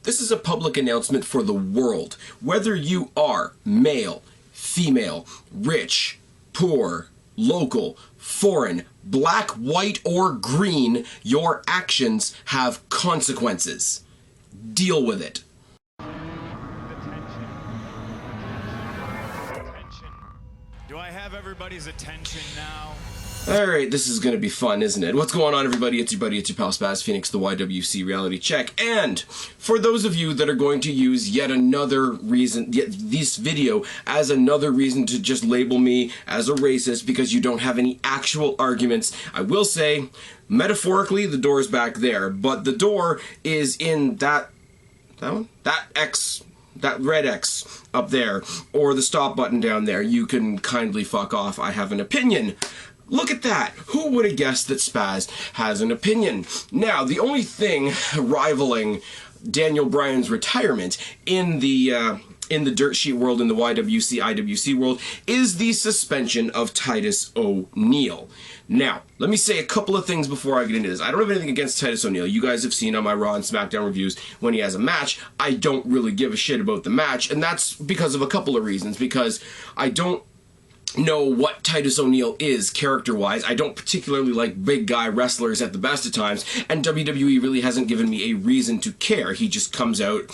This is a public announcement for the world. Whether you are male, female, rich, poor, local, foreign, black, white, or green, your actions have consequences. Deal with it. Attention. Do I have everybody's attention now? Alright, this is gonna be fun, isn't it? What's going on, everybody? It's your buddy, it's your pal Spaz, Phoenix, the YWC Reality Check. And for those of you that are going to use yet another reason, this video as another reason to just label me as a racist because you don't have any actual arguments, I will say, metaphorically, the door is back there, but the door is in that one? That X. That red X up there, or the stop button down there. You can kindly fuck off. I have an opinion. Look at that! Who would have guessed that Spaz has an opinion? Now, the only thing rivaling Daniel Bryan's retirement in the dirt sheet world, in the YWC, IWC world, is the suspension of Titus O'Neil. Now, let me say a couple of things before I get into this. I don't have anything against Titus O'Neil. You guys have seen on my Raw and SmackDown reviews when he has a match. I don't really give a shit about the match, and that's because of a couple of reasons. Because I don't know what Titus O'Neil is character-wise. I don't particularly like big guy wrestlers at the best of times, and WWE really hasn't given me a reason to care. He just comes out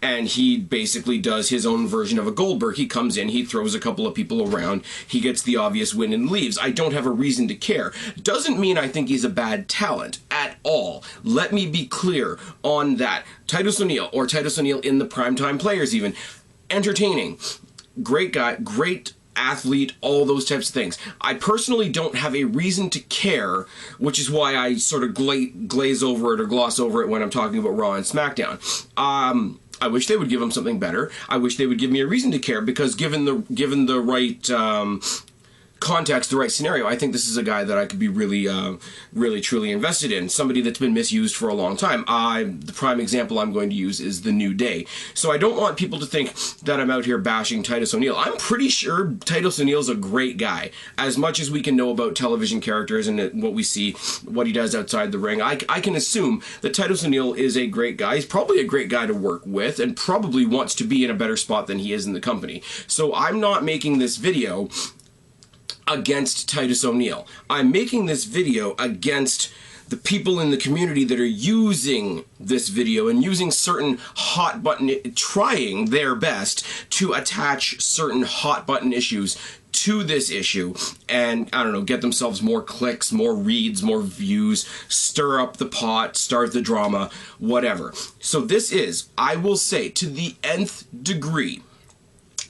and he basically does his own version of a Goldberg. He comes in, he throws a couple of people around, he gets the obvious win and leaves. I don't have a reason to care. Doesn't mean I think he's a bad talent at all. Let me be clear on that. Titus O'Neil, or Titus O'Neil in the Primetime Players even, entertaining, great guy, great athlete, all those types of things. I personally don't have a reason to care, which is why I sort of glaze over it or gloss over it when I'm talking about Raw and SmackDown. I wish they would give him something better. I wish they would give me a reason to care, because given the right context, the right scenario, I think this is a guy that I could be really truly invested in. Somebody that's been misused for a long time. The prime example I'm going to use is The New Day. So I don't want people to think that I'm out here bashing Titus O'Neil. I'm pretty sure Titus O'Neil's a great guy. As much as we can know about television characters and what we see, what he does outside the ring, I can assume that Titus O'Neil is a great guy. He's probably a great guy to work with, and probably wants to be in a better spot than he is in the company. So I'm not making this video against Titus O'Neil. I'm making this video against the people in the community that are using this video and using certain hot button, trying their best to attach certain hot button issues to this issue and, I don't know, get themselves more clicks, more reads, more views, stir up the pot, start the drama, whatever. So this is, I will say, to the nth degree,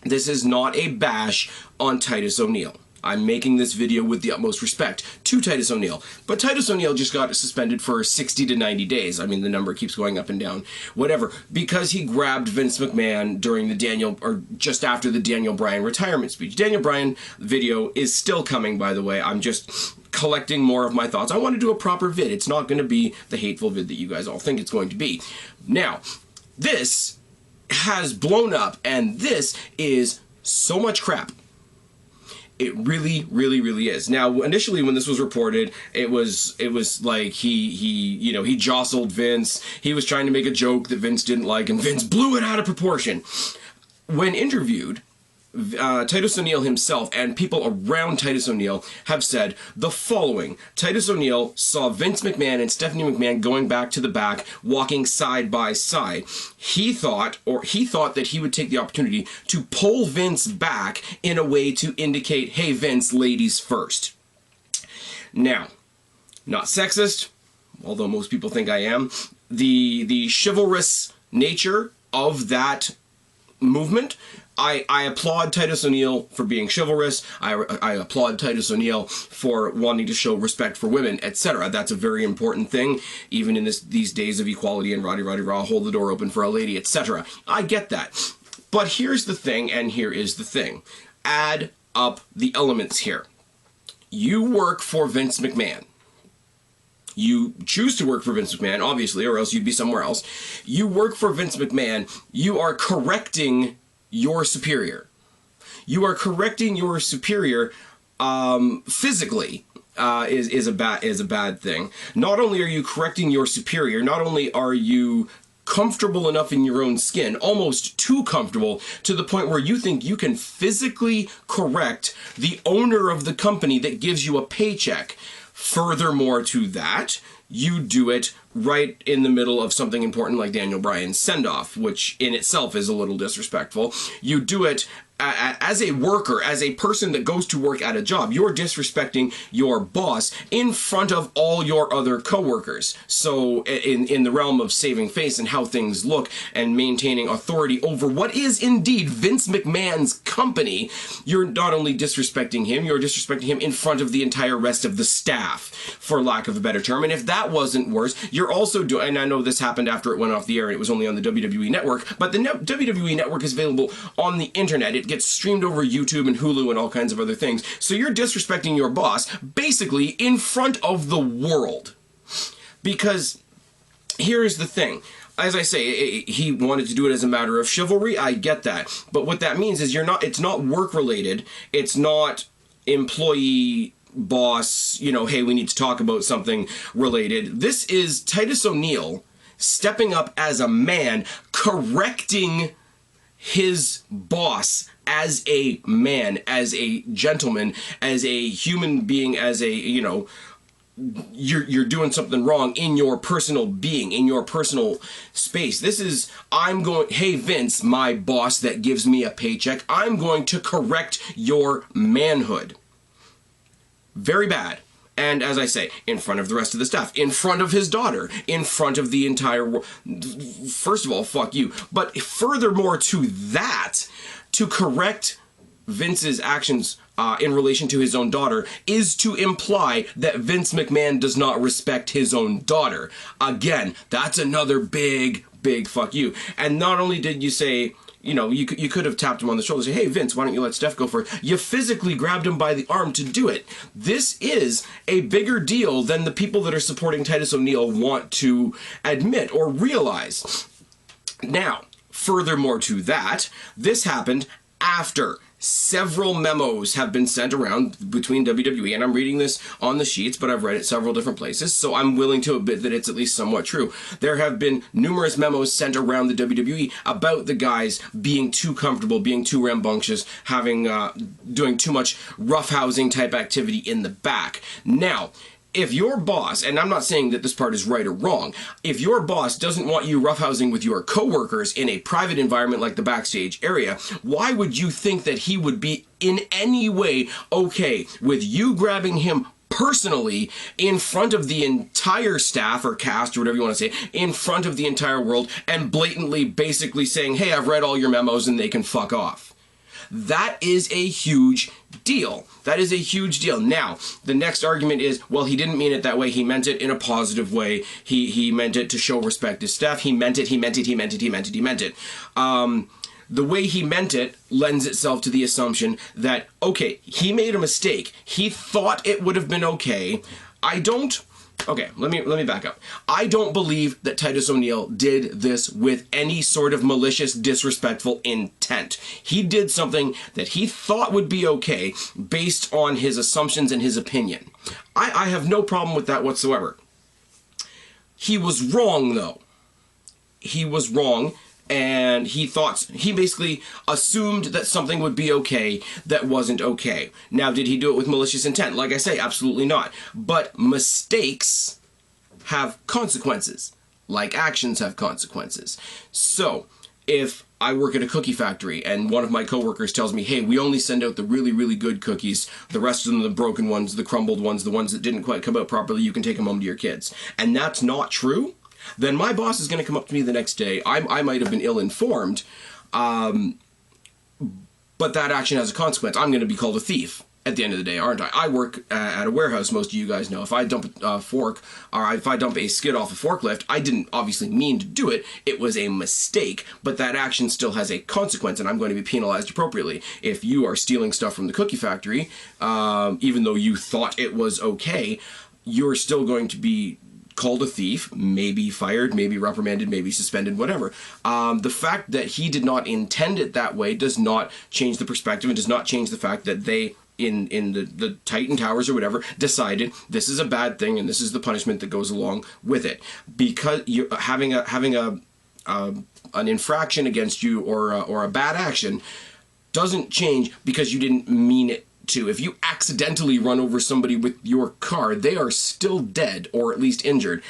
this is not a bash on Titus O'Neil. I'm making this video with the utmost respect to Titus O'Neil. But Titus O'Neil just got suspended for 60 to 90 days. I mean, the number keeps going up and down. Whatever. Because he grabbed Vince McMahon during the just after the Daniel Bryan retirement speech. Daniel Bryan video is still coming, by the way. I'm just collecting more of my thoughts. I want to do a proper vid. It's not going to be the hateful vid that you guys all think it's going to be. Now, this has blown up, and this is so much crap. It really is. Now, initially when this was reported, it was like he jostled Vince. He was trying to make a joke that Vince didn't like, and Vince blew it out of proportion. When interviewed, Titus O'Neil himself and people around Titus O'Neil have said the following. Titus O'Neil saw Vince McMahon and Stephanie McMahon going back to the back, walking side by side. He thought that he would take the opportunity to pull Vince back in a way to indicate, hey Vince, ladies first. Now, not sexist, although most people think I am. The chivalrous nature of that movement, I applaud Titus O'Neil for being chivalrous. I applaud Titus O'Neil for wanting to show respect for women, etc. That's a very important thing, even in these days of equality and Roddy Raw, hold the door open for a lady, etc. I get that. But here's the thing, and here is the thing. Add up the elements here. You work for Vince McMahon. You choose to work for Vince McMahon, obviously, or else you'd be somewhere else. You work for Vince McMahon. You are correcting your superior. You are correcting your superior physically. Is a bad thing. Not only are you correcting your superior, not only are you comfortable enough in your own skin, almost too comfortable, to the point where you think you can physically correct the owner of the company that gives you a paycheck. Furthermore to that, you do it right in the middle of something important like Daniel Bryan's send-off, which in itself is a little disrespectful. You do it as a worker, as a person that goes to work at a job. You're disrespecting your boss in front of all your other coworkers. So in the realm of saving face and how things look and maintaining authority over what is indeed Vince McMahon's company, you're not only disrespecting him, you're disrespecting him in front of the entire rest of the staff, for lack of a better term. And if that wasn't worse, you're also doing, and I know this happened after it went off the air and it was only on the WWE Network, but the WWE Network is available on the internet. It gets streamed over YouTube and Hulu and all kinds of other things. So you're disrespecting your boss basically in front of the world. Because here's the thing. As I say, he wanted to do it as a matter of chivalry. I get that. But what that means is it's not work related. It's not employee boss, you know, hey, we need to talk about something related. This is Titus O'Neil stepping up as a man, correcting his boss as a man, as a gentleman, as a human being, as a, you know, you're doing something wrong in your personal being, in your personal space. This is, hey Vince, my boss that gives me a paycheck, I'm going to correct your manhood. Very bad. And as I say, in front of the rest of the staff, in front of his daughter, in front of the entire world. First of all, fuck you. But furthermore to that, to correct Vince's actions in relation to his own daughter is to imply that Vince McMahon does not respect his own daughter. Again, that's another big fuck you. And not only did you say, you know, you could have tapped him on the shoulder and say, hey, Vince, why don't you let Steph go for it? You physically grabbed him by the arm to do it. This is a bigger deal than the people that are supporting Titus O'Neil want to admit or realize. Now, furthermore to that, this happened after several memos have been sent around between WWE, and I'm reading this on the sheets, but I've read it several different places, so I'm willing to admit that it's at least somewhat true. There have been numerous memos sent around the WWE about the guys being too comfortable, being too rambunctious, doing too much roughhousing type activity in the back. Now, if your boss, and I'm not saying that this part is right or wrong, if your boss doesn't want you roughhousing with your coworkers in a private environment like the backstage area, why would you think that he would be in any way okay with you grabbing him personally in front of the entire staff or cast or whatever you want to say, in front of the entire world, and blatantly basically saying, hey, I've read all your memos and they can fuck off? That is a huge deal. That is a huge deal. Now, the next argument is, well, he didn't mean it that way. He meant it in a positive way. He meant it to show respect to staff. He meant it. The way he meant it lends itself to the assumption that, okay, he made a mistake. He thought it would have been okay. Okay, let me back up. I don't believe that Titus O'Neil did this with any sort of malicious, disrespectful intent. He did something that he thought would be okay based on his assumptions and his opinion. I have no problem with that whatsoever. He was wrong, though. He was wrong. And he basically assumed that something would be okay that wasn't okay. Now, did he do it with malicious intent? Like I say, absolutely not. But mistakes have consequences, like actions have consequences. So, if I work at a cookie factory and one of my coworkers tells me, hey, we only send out the really, really good cookies, the rest of them, the broken ones, the crumbled ones, the ones that didn't quite come out properly, you can take them home to your kids. And that's not true, then my boss is going to come up to me the next day. I might have been ill-informed, but that action has a consequence. I'm going to be called a thief at the end of the day, aren't I? I work at a warehouse, most of you guys know. If I dump a fork, or if I dump a skid off a forklift, I didn't obviously mean to do it. It was a mistake, but that action still has a consequence, and I'm going to be penalized appropriately. If you are stealing stuff from the cookie factory, even though you thought it was okay, you're still going to be called a thief, maybe fired, maybe reprimanded, maybe suspended, whatever. The fact that he did not intend it that way does not change the perspective and does not change the fact that they, in the Titan Towers or whatever, decided this is a bad thing and this is the punishment that goes along with it. Because you're having a an infraction against you or a bad action doesn't change because you didn't mean it to. If you accidentally run over somebody with your car, they are still dead or at least injured.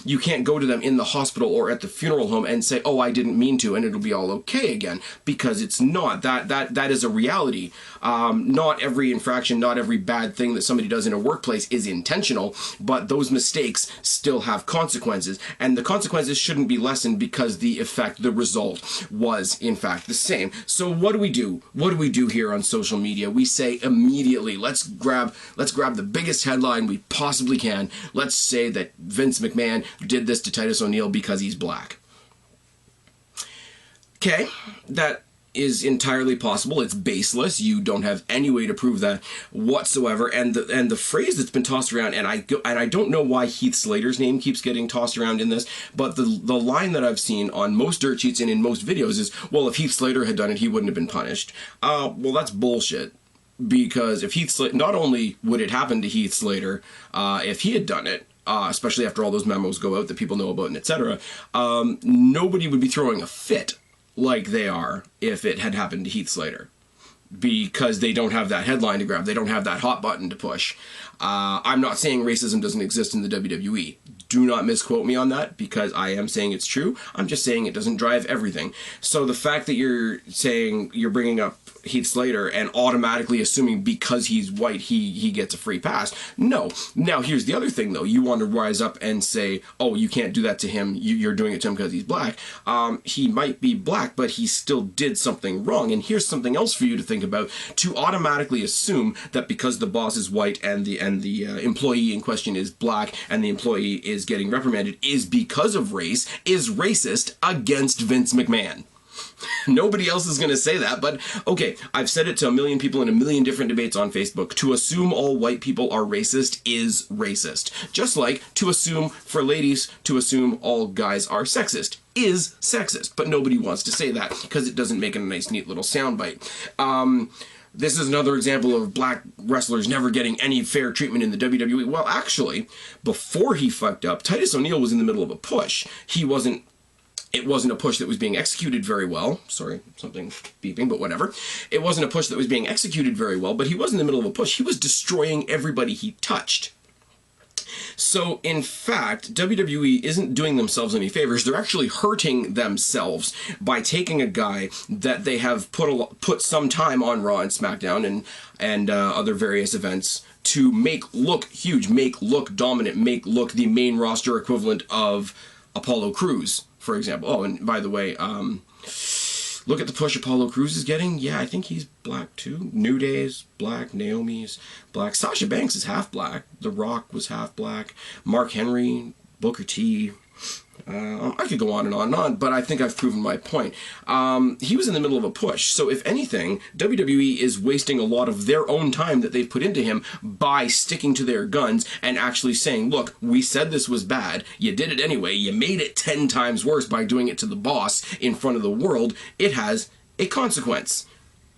You can't go to them in the hospital or at the funeral home and say, oh, I didn't mean to, and it'll be all okay again, because it's not. That is a reality. Not every infraction, not every bad thing that somebody does in a workplace is intentional, but those mistakes still have consequences, and the consequences shouldn't be lessened because the effect, the result, was in fact the same. So what do we do? What do we do here on social media? We say immediately, let's grab the biggest headline we possibly can. Let's say that Vince McMahon did this to Titus O'Neil because he's black. Okay, that is entirely possible. It's baseless. You don't have any way to prove that whatsoever. And the phrase that's been tossed around, and I don't know why Heath Slater's name keeps getting tossed around in this, but the line that I've seen on most dirt sheets and in most videos is, well, if Heath Slater had done it, he wouldn't have been punished. Well, that's bullshit. Because if Heath Slater, not only would it happen to Heath Slater if he had done it, especially after all those memos go out that people know about and etc., nobody would be throwing a fit like they are if it had happened to Heath Slater. Because they don't have that headline to grab. They don't have that hot button to push. I'm not saying racism doesn't exist in the WWE. Do not misquote me on that, because I am saying it's true. I'm just saying it doesn't drive everything. So the fact that you're saying, you're bringing up Heath Slater and automatically assuming because he's white he gets a free pass. No. Now here's the other thing though. You want to rise up and say, oh, you can't do that to him. You're doing it to him because he's black. He might be black, but he still did something wrong. And here's something else for you to think about. To automatically assume that because the boss is white and the employee in question is black and the employee is getting reprimanded is because of race is racist against Vince McMahon. Nobody else is going to say that, but okay, I've said it to a million people in a million different debates on Facebook. To assume all white people are racist is racist. Just like to assume, for ladies, to assume all guys are sexist is sexist. But nobody wants to say that because it doesn't make a nice, neat little soundbite. This is another example of black wrestlers never getting any fair treatment in the WWE. Well, actually, before he fucked up, Titus O'Neil was in the middle of a push. It wasn't a push that was being executed very well. Sorry, something beeping, but whatever. It wasn't a push that was being executed very well, but he was in the middle of a push. He was destroying everybody he touched. So, in fact, WWE isn't doing themselves any favors. They're actually hurting themselves by taking a guy that they have put some time on Raw and SmackDown and other various events to make look huge, make look dominant, make look the main roster equivalent of Apollo Crews, for example. Oh, and by the way, look at the push Apollo Crews is getting. Yeah, I think he's black too. New Day's black. Naomi's black. Sasha Banks is half black. The Rock was half black. Mark Henry, Booker T. I could go on and on and on, but I think I've proven my point. He was in the middle of a push, so if anything, WWE is wasting a lot of their own time that they've put into him by sticking to their guns and actually saying, look, we said this was bad, you did it anyway, you made it 10 times worse by doing it to the boss in front of the world, it has a consequence.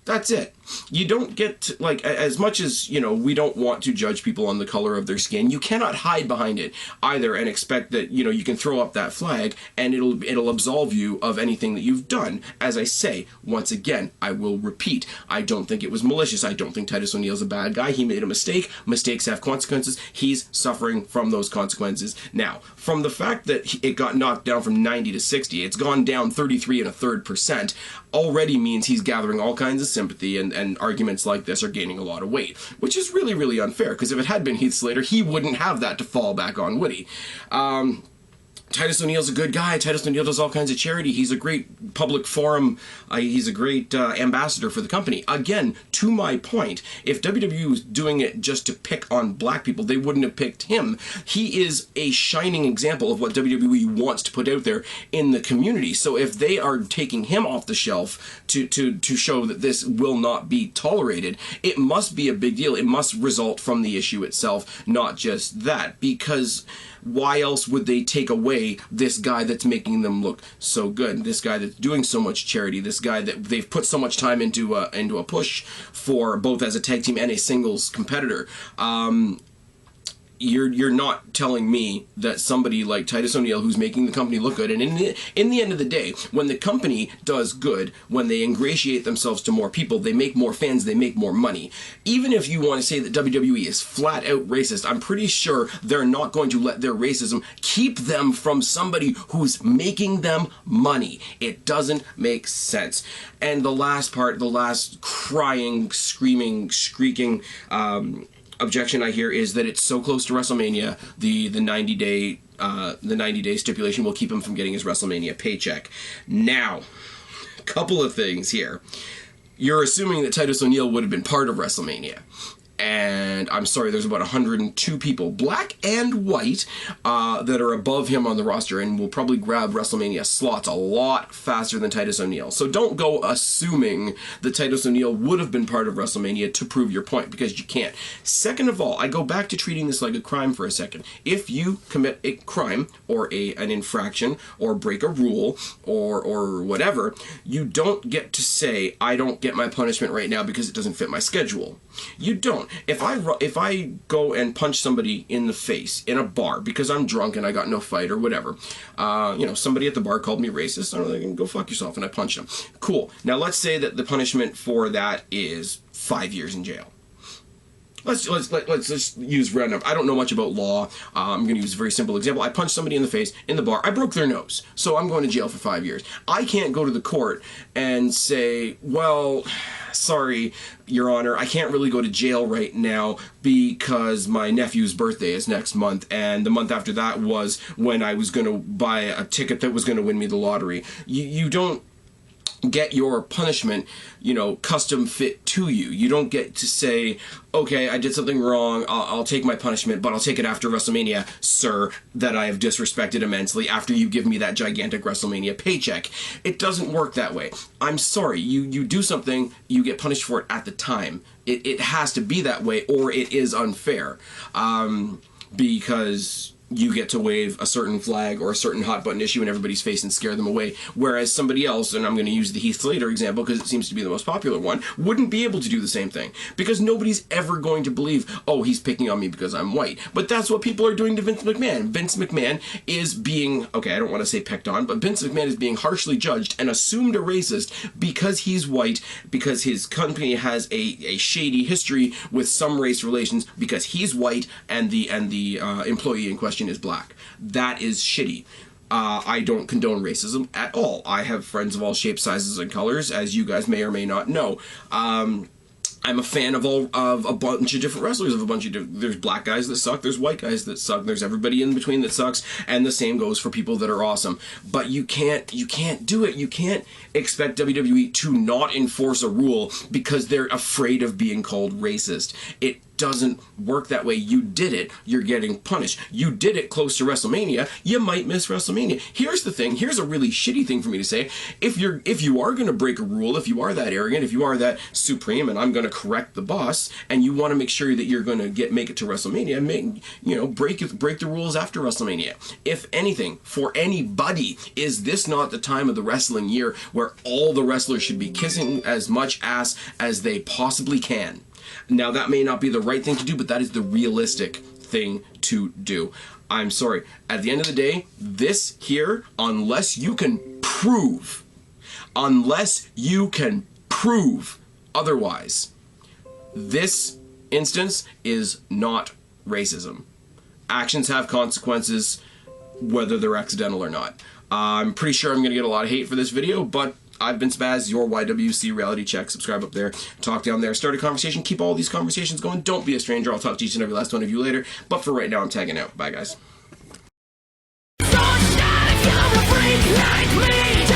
That's it. You don't get to, like, as much as, you know, we don't want to judge people on the color of their skin, you cannot hide behind it either and expect that, you know, you can throw up that flag and it'll absolve you of anything that you've done. As I say, once again, I will repeat, I don't think it was malicious. I don't think Titus O'Neil's a bad guy. He made a mistake. Mistakes have consequences. He's suffering from those consequences. Now, from the fact that it got knocked down from 90 to 60, it's gone down 33.33%, already means he's gathering all kinds of sympathy, and arguments like this are gaining a lot of weight, which is really, really unfair, because if it had been Heath Slater, he wouldn't have that to fall back on, would he? Titus O'Neil's a good guy. Titus O'Neil does all kinds of charity. He's a great public forum. He's a great ambassador for the company. Again, to my point, if WWE was doing it just to pick on black people, they wouldn't have picked him. He is a shining example of what WWE wants to put out there in the community. So if they are taking him off the shelf to show that this will not be tolerated, it must be a big deal. It must result from the issue itself, not just that. Because why else would they take away this guy that's making them look so good, this guy that's doing so much charity, this guy that they've put so much time into a push for, both as a tag team and a singles competitor? you're not telling me that somebody like Titus O'Neil, who's making the company look good, and in the end of the day, when the company does good, when they ingratiate themselves to more people, they make more fans, they make more money. Even if you want to say that WWE is flat out racist, I'm pretty sure they're not going to let their racism keep them from somebody who's making them money. It doesn't make sense. And the last part, the last crying, screaming, shrieking objection I hear is that it's so close to WrestleMania, the 90-day stipulation will keep him from getting his WrestleMania paycheck. Now, a couple of things here. You're assuming that Titus O'Neil would have been part of WrestleMania. And I'm sorry, there's about 102 people, black and white, that are above him on the roster and will probably grab WrestleMania slots a lot faster than Titus O'Neil. So don't go assuming that Titus O'Neil would have been part of WrestleMania to prove your point, because you can't. Second of all, I go back to treating this like a crime for a second. If you commit a crime or an infraction or break a rule or whatever, you don't get to say, I don't get my punishment right now because it doesn't fit my schedule. You don't. If I go and punch somebody in the face in a bar because I'm drunk and I got no fight or whatever, somebody at the bar called me racist, I'm like, go fuck yourself, and I punched him. Cool. Now let's say that the punishment for that is 5 years in jail. Let's just use random. I don't know much about law. I'm going to use a very simple example. I punched somebody in the face in the bar. I broke their nose, so I'm going to jail for 5 years. I can't go to the court and say, well, sorry, Your Honor, I can't really go to jail right now because my nephew's birthday is next month, and the month after that was when I was going to buy a ticket that was going to win me the lottery. You don't get your punishment, custom fit to you. You don't get to say, okay, I did something wrong, I'll take my punishment, but I'll take it after WrestleMania, sir, that I have disrespected immensely after you give me that gigantic WrestleMania paycheck. It doesn't work that way. I'm sorry, you do something, you get punished for it at the time. It has to be that way, or it is unfair. Because you get to wave a certain flag or a certain hot button issue in everybody's face and scare them away. Whereas somebody else, and I'm going to use the Heath Slater example because it seems to be the most popular one, wouldn't be able to do the same thing. Because nobody's ever going to believe, oh, he's picking on me because I'm white. But that's what people are doing to Vince McMahon. Vince McMahon is being, okay, I don't want to say picked on, but Vince McMahon is being harshly judged and assumed a racist because he's white, because his company has a shady history with some race relations, because he's white and the employee in question is black. That is shitty. I don't condone racism at all. I have friends of all shapes, sizes, and colors, as you guys may or may not know. I'm a fan of a bunch of different wrestlers, there's black guys that suck, there's white guys that suck, there's everybody in between that sucks, and the same goes for people that are awesome. But you can't do it. You can't expect WWE to not enforce a rule because they're afraid of being called racist. It doesn't work that way. You did it, you're getting punished. You did it close to WrestleMania, you might miss WrestleMania. Here's the thing, here's a really shitty thing for me to say. If you are going to break a rule, if you are that arrogant, if you are that supreme, and I'm going to correct the boss, and you want to make sure that you're going to make it to WrestleMania, break the rules after WrestleMania. If anything, for anybody, is this not the time of the wrestling year where all the wrestlers should be kissing as much ass as they possibly can? Now, that may not be the right thing to do, but that is the realistic thing to do. I'm sorry. At the end of the day, this here, unless you can prove otherwise, this instance is not racism. Actions have consequences, whether they're accidental or not. I'm pretty sure I'm going to get a lot of hate for this video, but I've been Spaz, your YWC reality check. Subscribe up there, talk down there, start a conversation, keep all these conversations going. Don't be a stranger. I'll talk to each and every last one of you later. But for right now, I'm tagging out. Bye, guys. Freak like me.